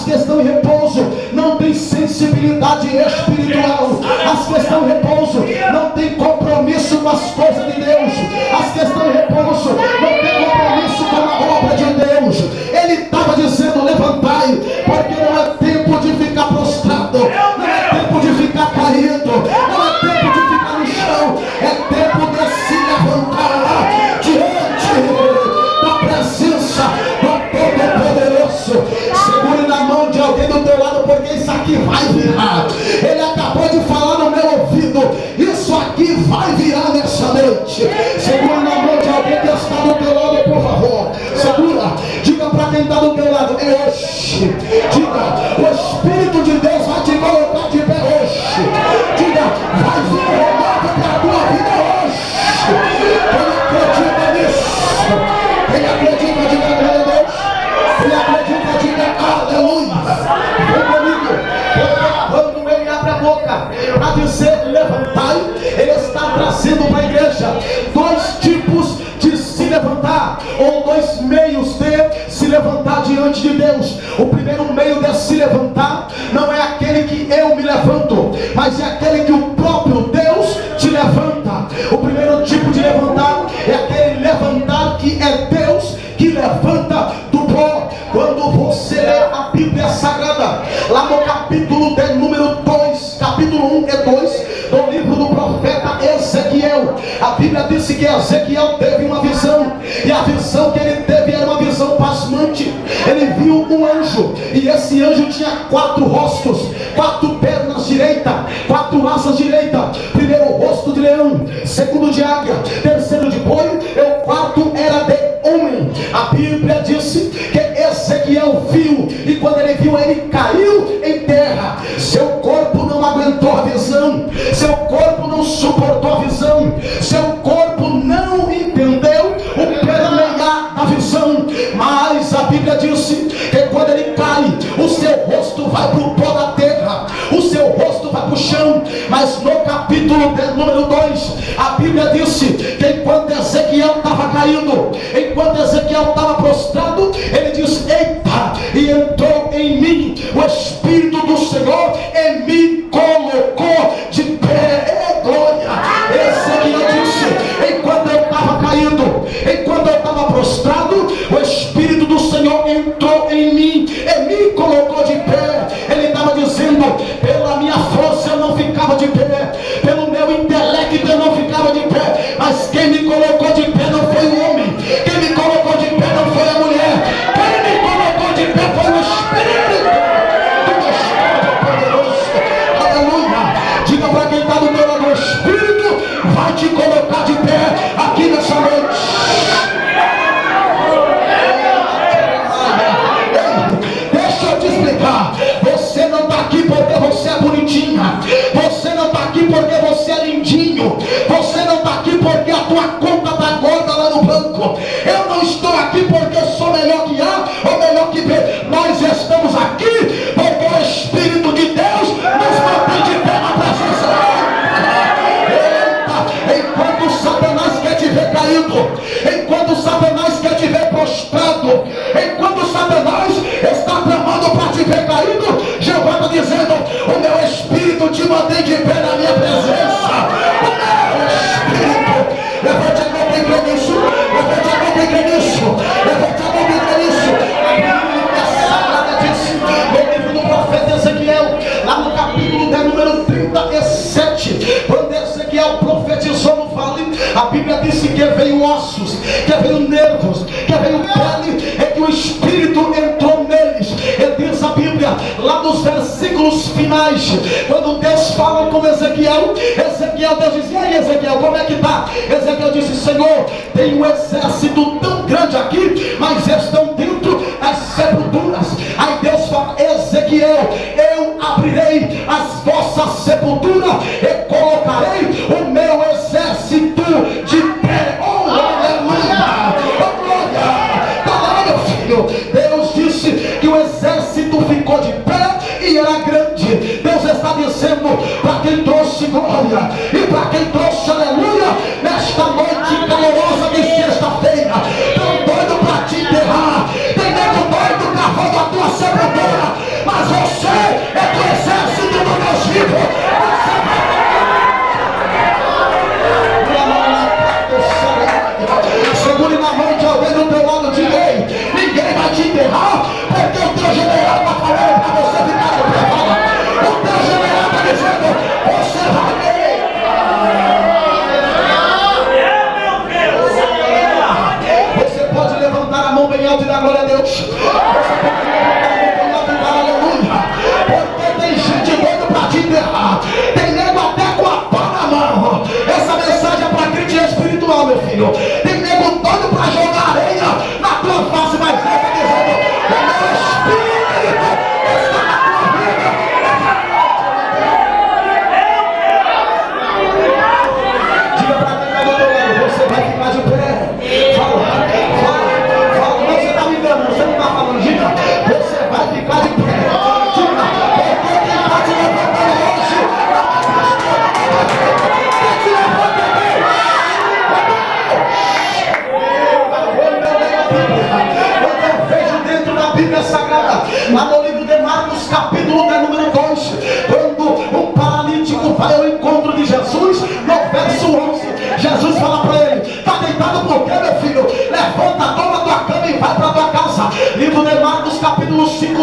As que estão em repouso não têm sensibilidade espiritual. As que estão em repouso não têm compromisso com as coisas de Deus. As que estão em repouso não têm compromisso com a obra de Deus. Ele estava dizendo: levantai, porque não é tempo de ficar prostrado, não é tempo de ficar caído, não é tempo de ficar no chão, é tempo de se levantar diante da presença do Todo-Poderoso. Segure na mão de alguém do teu lado, porque isso aqui vai virar. Ele acabou de falar no meu ouvido: isso aqui vai virar nessa noite. Segure na mão de alguém que está do teu lado, por favor. Segura, diga para quem está do teu lado: é hoje. Diga: o Espírito de Deus vai te colocar de pé hoje. Diga: vai vir um renovo para a tua vida hoje. Quem acredita nisso? Quem acredita, diga glória a Deus. Quem acredita, diga aleluia. Vem comigo, porque quando ele abre a boca para dizer levantai, ele está trazendo para a igreja dois tipos de se levantar, ou dois meios de se levantar diante de Deus. O primeiro meio de se levantar não é aquele que eu me levanto, mas é aquele que o próprio Deus te levanta. O primeiro tipo de levantar é aquele levantar que é Deus que levanta do pó. Quando você lê a Bíblia Sagrada, lá no capítulo de número 2, capítulo 1 e 2 do livro do profeta Ezequiel, a Bíblia disse que Ezequiel teve uma visão, e a visão que ele teve era uma visão pasmante. Ele viu um anjo, e esse anjo tinha 4 rostos, 4 pernas direitas, 4 asas direitas. Primeiro o rosto de leão, segundo de águia, terceiro de boi, e o quarto era de homem. A Bíblia disse que Ezequiel viu, e quando ele viu, ele caiu em terra. Seu corpo não aguentou a visão, seu corpo não suportou a visão, seu corpo não entendeu o permear da visão. Mas a Bíblia disse que quando ele cai, o seu rosto vai para o pó da terra, o seu rosto vai para o chão. Mas no capítulo de número 2, a Bíblia disse que enquanto Ezequiel estava caindo, enquanto Ezequiel estava prostrado, ele disse: eita, e entrou em mim o Espírito do Senhor e me colocou de pé. Glória. Ezequiel disse: enquanto eu estava caído, enquanto eu estava prostrado, o Espírito do Senhor entrou em mim e me colocou de pé. Ele estava dizendo: pela minha força eu não ficava de pé, pelo meu intelecto eu não ficava de pé, mas quem me colocou de pé não foi o homem, quem me colocou de pé não foi a mulher, quem me colocou de pé foi o Espírito do Deus Todo-Poderoso. Aleluia. Diga para quem está do teu lado: o Espírito vai te colocar de pé aqui nessa noite. Deixa eu te explicar. Você não está aqui porque você é bonitinha, você não está aqui porque você é lindinho, você não está aqui porque a tua conta está gorda lá no banco. Eu não estou aqui porque eu sou melhor que A ou melhor que B. Nós estamos aqui porque o Espírito de Deus nos mantém de pé na presença dele. Enquanto Satanás quer te ver caído, enquanto Satanás quer te ver prostrado, enquanto Satanás está tramando para te ver caído, Jeová está dizendo: o meu Espírito te mantém de pé na minha presença. O meu Espírito. Levante a mão quem crê nisso, levante a mão quem crê nisso, levante a mão quem crê nisso. A Bíblia Sagrada disse no livro do profeta Ezequiel, lá no capítulo de número 37, quando Ezequiel profetizou no vale, a Bíblia disse que veio ossos, que veio nervos, que veio pele, é que o Espírito entrou neles. E diz a Bíblia, lá nos versículos finais, quando Deus fala com Ezequiel, Deus disse: e aí Ezequiel, como é que está? Ezequiel disse: Senhor, tem um exército tão grande aqui, mas estão dentro das sepulturas. Aí Deus fala: Ezequiel, eu abrirei as vossas sepulturas e colocarei o meu exército de pé. Oh, aleluia! Oh, glória! Tá lá, meu filho. Deus disse que o exército ficou de pé e era grande. Deus está dizendo para quem trouxe glória e para quem trouxe aleluia nesta noite calorosa de sexta-feira. Estão doido para te enterrar, tem nego doido cavando a tua sepultura,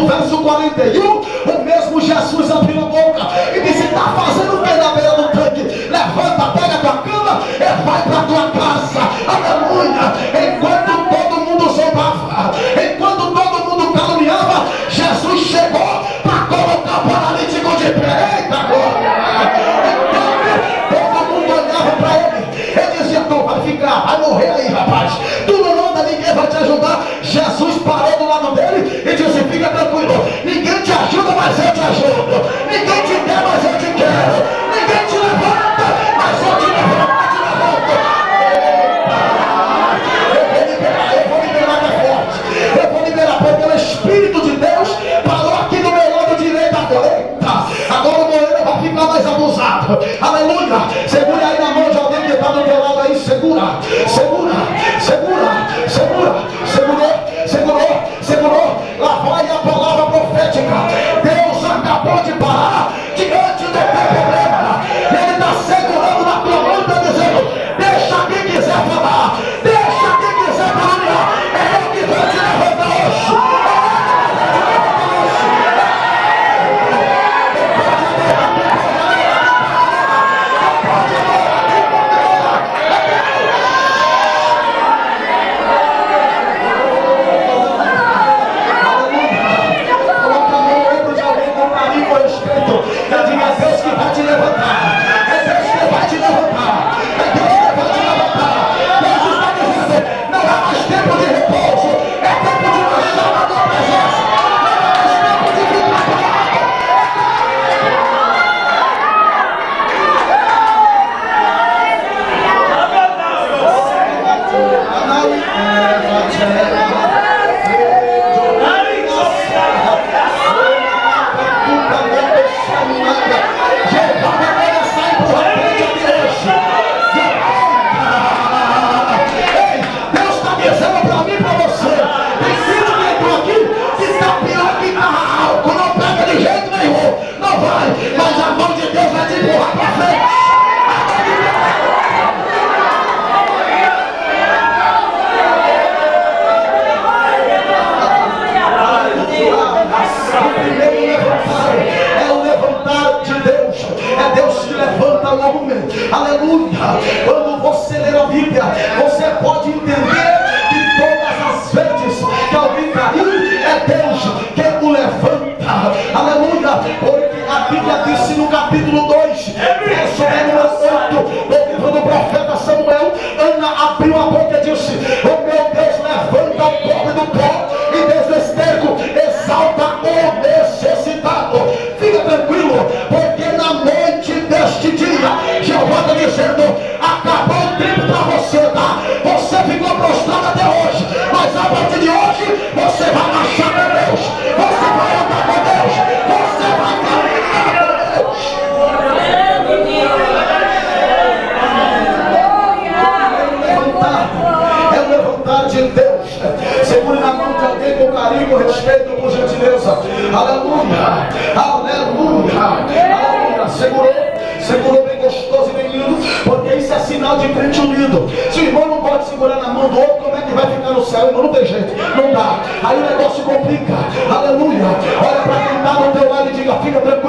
no verso 41, o mesmo Jesus abriu a boca e disse: está fazendo o que na beira do tanque? Levanta, pega a tua cama e vai para a tua casa. Aleluia. Enquanto todo mundo zombava, enquanto todo mundo caluniava, Jesus chegou para colocar o paralítico de pé. Eita glória. Todo mundo olhava para ele. Ele dizia: tu vai ficar, vai morrer aí, rapaz. Tu não anda, ninguém vai te ajudar. Jesus parou do lado dele e disse: fica tranquilo, ninguém te ajuda, mas eu te ajudo. Ninguém te quer, mas eu te quero. Ninguém te levanta, mas eu te levanto. Eu vou liberar mais forte. Eu vou liberar, porque o Espírito de Deus parou aqui do meu lado direito agora. Eita, agora o Moreira vai ficar mais abusado. Aleluia. Segura aí na mão de alguém que está do teu lado aí. Segura, segura, segura, segura. Segurou, segurou, segurou. Lá vai a palavra profética. Deus acabou de parar diante do teu problema. Ele está segurando na tua mão e está dizendo: deixa quem quiser falar, deixa quem quiser falar. É eu que vou te levantar hoje. Aleluia. Quando você ler a Bíblia, você pode entender que todas as vezes que alguém caiu, é Deus quem o levanta. Aleluia. Porque a Bíblia disse no capítulo 2, verso número 8, no livro do profeta Samuel, Ana abriu a boca e disse: oh meu Deus, levanta o pobre do pó e desde o esterco exalta o necessitado. Fica tranquilo, porque na noite deste dia Jeová está dizendo: acabou o tempo para você, tá? Você ficou prostrado até hoje, mas a partir de hoje você vai marchar com Deus, você vai andar com Deus, você vai caminhar com Deus. É o levantar de Deus. Segure na mão de alguém com carinho, respeito, por gentileza. Aleluia, aleluia, aleluia. Segurou bem gostoso e bem lindo, porque isso é sinal de crente unido. Se o irmão não pode segurar na mão do outro, como é que vai ficar no céu? Irmão, não tem jeito, não dá. Aí o negócio complica. Aleluia. Olha para quem está do teu lado e diga: fica tranquilo.